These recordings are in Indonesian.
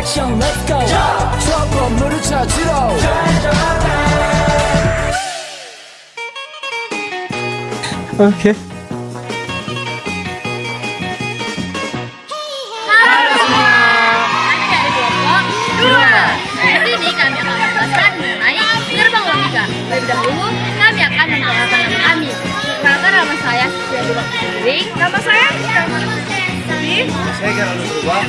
액션 let's go 저 건물을 찾으러 Oke. Halo semua, kami dari kelompok 2. Di sini kami akan menjelaskan mengenai gerbang logika. Lebih dahulu, kami akan memperkenalkan nama kami. Perkenalkan nama saya Sofia Dulok Piring. Nama saya Saya Geraldo Berubah.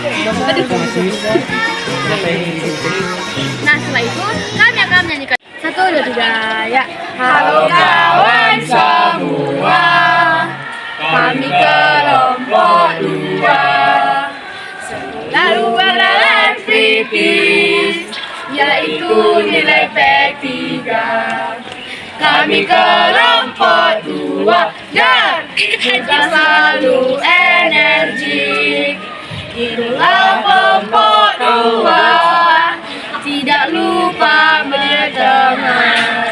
Nah, setelah itu kami akan menyanyikan 1, 2, 3, ya. Halo kawan semua, kami kelompok 2. Selalu berlawan kritis, yaitu nilai P3. Kami kelompok 2 dan kita selalu energik. Itulah kelompok 2, tidak lupa berteman.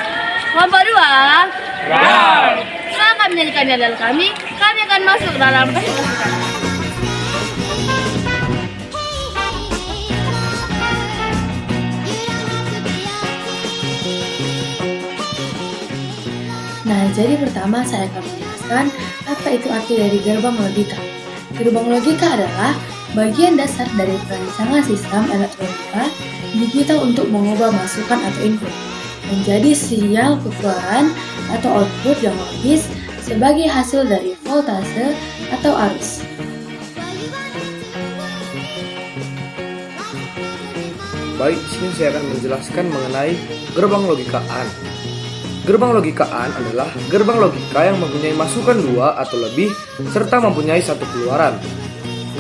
Kelompok 2, setelah kami menyanyikan dalil kami akan masuk dalam presentasi. Nah, jadi pertama saya akan menjelaskan apa itu arti dari gerbang logika. Gerbang logika adalah bagian dasar dari perancangan sistem elektronika digital untuk mengubah masukan atau input menjadi sinyal keluaran atau output yang logis sebagai hasil dari voltase atau arus. Baik, di sini saya akan menjelaskan mengenai gerbang logika AND. Gerbang logika AND adalah gerbang logika yang mempunyai masukan 2 atau lebih serta mempunyai satu keluaran.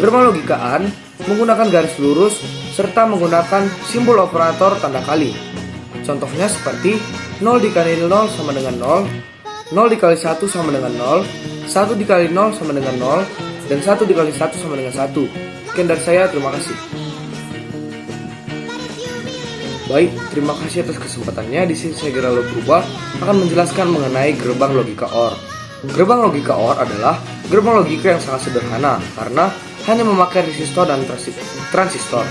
Gerbang logika AND menggunakan garis lurus serta menggunakan simbol operator tanda kali. Contohnya seperti 0 dikali 0 sama dengan 0, 0 dikali 1 sama dengan 0, 1 dikali 0 sama dengan 0, dan 1 dikali 1 sama dengan 1. Sekian dari saya, terima kasih. Baik, terima kasih atas kesempatannya. Di sini saya Geraldo Berubah akan menjelaskan mengenai gerbang logika OR. Gerbang logika OR adalah gerbang logika yang sangat sederhana karena hanya memakai resistor dan transistor.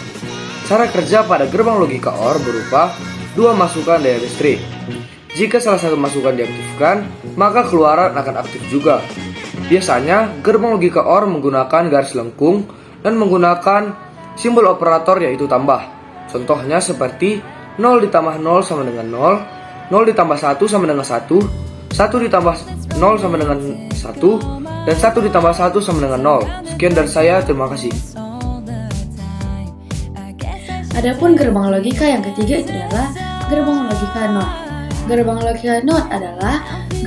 Cara kerja pada gerbang logika OR berupa 2 masukan daya listrik. Jika salah satu masukan diaktifkan, maka keluaran akan aktif juga. Biasanya, gerbang logika OR menggunakan garis lengkung dan menggunakan simbol operator yaitu tambah. Contohnya seperti 0 ditambah 0 sama dengan 0, 0 ditambah 1 sama dengan 1, 1 ditambah 0 sama dengan 1, dan 1 ditambah 1 sama dengan 0. Sekian dari saya, terima kasih. Adapun gerbang logika yang ketiga itu adalah gerbang logika NOT. Gerbang logika NOT adalah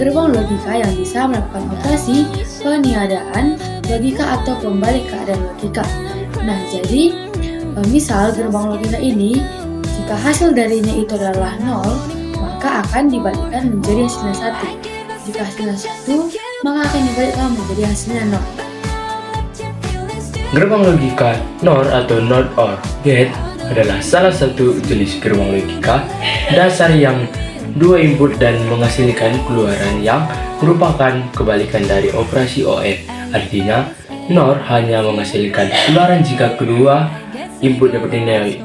gerbang logika yang bisa melakukan operasi peniadaan logika atau kembali keadaan logika. Nah, jadi misal gerbang logika ini jika hasil darinya itu adalah 0, maka akan dibalikkan menjadi hasilnya 1. Jika hasilnya 1, maka akan dibalikkan menjadi hasilnya 0. Gerbang logika NOR atau NOT OR gate adalah salah satu jenis gerbang logika dasar yang 2 input dan menghasilkan keluaran yang merupakan kebalikan dari operasi OR. Artinya, NOR hanya menghasilkan keluaran jika kedua input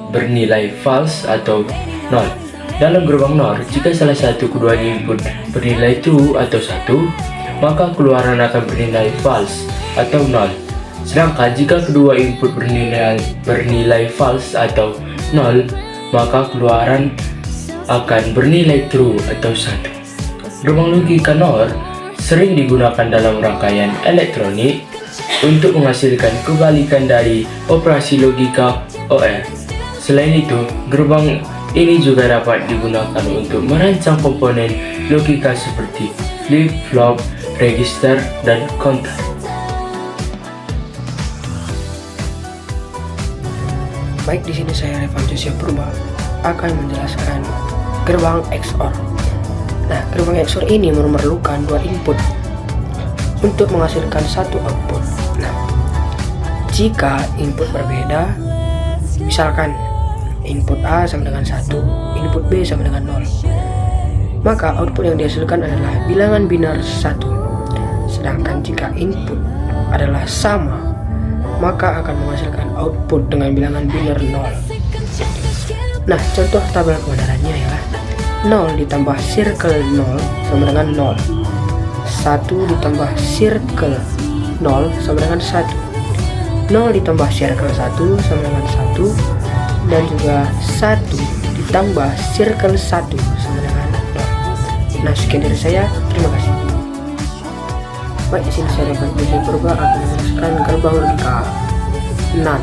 bernilai false atau 0. Dalam gerbang NOR, jika salah satu kedua input bernilai true atau 1, maka keluaran akan bernilai false atau 0. Sedangkan jika kedua input bernilai false atau 0, maka keluaran akan bernilai true atau 1. Gerbang logika NOR sering digunakan dalam rangkaian elektronik untuk menghasilkan kebalikan dari operasi logika OR. Selain itu, gerbang ini juga dapat digunakan untuk merancang komponen logika seperti flip-flop, register, dan counter. Baik, di sini saya Revan Josia Purba akan menjelaskan gerbang XOR. Nah, gerbang XOR ini memerlukan 2 input untuk menghasilkan 1 output. Nah, jika input berbeda, misalkan input A sama dengan 1, input B sama dengan 0, maka output yang dihasilkan adalah bilangan biner 1. Sedangkan jika input adalah sama, maka akan menghasilkan output dengan bilangan biner 0. Nah, contoh tabel kebenarannya ialah 0 ditambah circle 0 sama dengan 0. 1 ditambah circle 0 sama dengan 1. 0 ditambah circle 1 sama dengan 1. Dan juga 1 ditambah circle 1 sama dengan 0. Nah, sekian dari saya. Terima kasih. Baik, di sini saya Revan Purba akan menjelaskan gerbang logika NaN.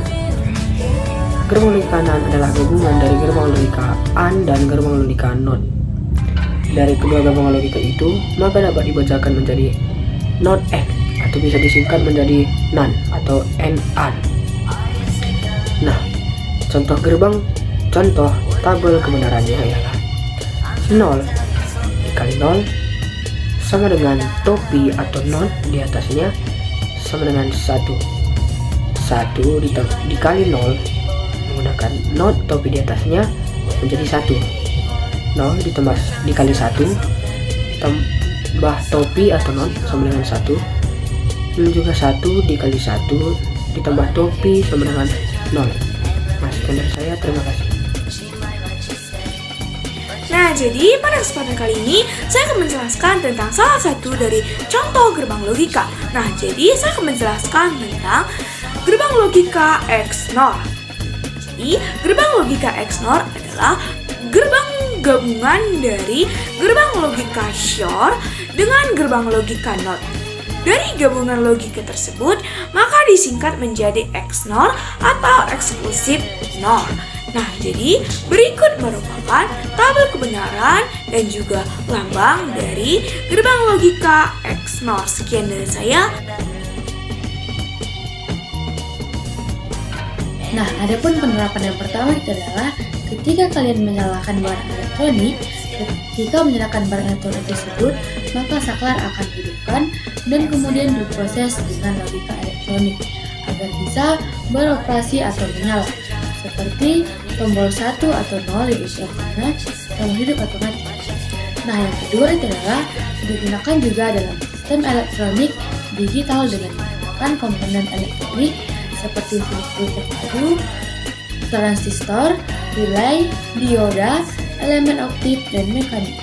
Gerbang logika NaN adalah gabungan dari gerbang logika AND dan gerbang logika NOT. Dari kedua gabungan logika itu, maka dapat dibacakan menjadi NOT AND atau bisa disingkat menjadi NaN atau NaN. Nah, contoh tabel kebenarannya ialah 0 dikali 0 sama dengan topi atau not di atasnya sama dengan 1. 1 dikali 0 menggunakan not topi di atasnya menjadi 1. 0 dikali 1 tambah topi atau not sama dengan 1. Dan juga 1 dikali 1 ditambah topi sama dengan 0. Nah, sekian dari saya. Terima kasih. Nah, jadi pada kesempatan kali ini saya akan menjelaskan tentang salah satu dari contoh gerbang logika. Nah, jadi saya akan menjelaskan tentang gerbang logika XNOR. Jadi, gerbang logika XNOR adalah gerbang gabungan dari gerbang logika XOR dengan gerbang logika NOT. Dari gabungan logika tersebut, maka disingkat menjadi XNOR atau Exclusive NOR. Nah, jadi berikut merupakan tabel kebenaran dan juga lambang dari gerbang logika XNOR. Sekian dari saya. Nah, adapun penerapan yang pertama itu adalah ketika kalian menyalakan barang elektronik, ketika menyalakan barang elektronik tersebut, maka saklar akan dihidupkan dan kemudian diproses dengan logika elektronik agar bisa beroperasi atau menyala. Seperti tombol 1 atau 0 diisi dengan tombol hidup atau mati. Nah, yang kedua itu adalah digunakan juga dalam sistem elektronik digital dengan menggunakan komponen elektronik seperti sirkuit terpadu, transistor, relay, dioda, elemen optik, dan mekanik.